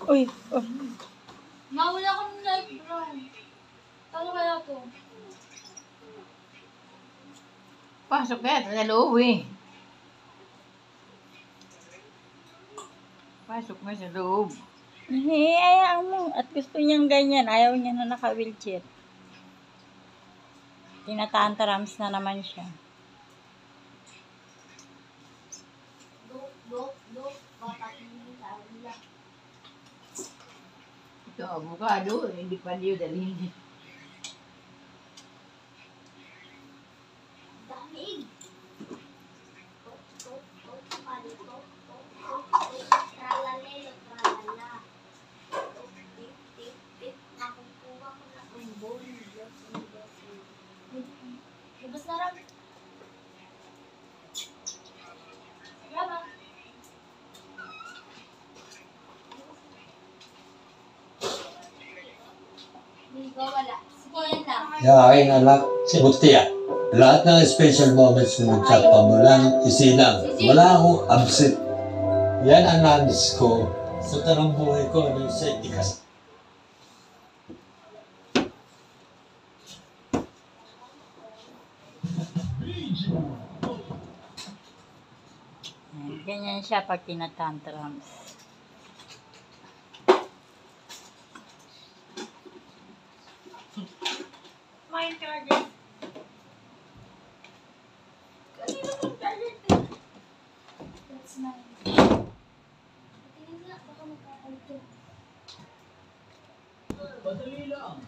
Uy, oh. Nawala ko ng light brown. Ano kaya to? Pasok ka, sa loob eh. Pasok na sa loob. Hayaan mo. At gusto niyang ganyan. Ayaw niya na naka-wheelchair. Tinatantrams na naman siya. Dok, papatinin sa nila. Ito, avocado, hindi pa niyo dalhin. Damig! Tralalelo, tralala. Tip, nakukuha ko na ang bone. Lubos na rin. Rama. Hindi ko wala. Sige, yan lang. Yung aking anak, si Butia. Lahat ng special moments na nag-chat pa mo lang, isilang. Wala akong absent. Yan ang nandis ko sa tarang buhay ko. Ano sa ikas. Ganyan siya pag tinatantrams. Mine charger. Kanina mong charger. That's mine. Tingin nga, baka magkakalit yun. Madali lang.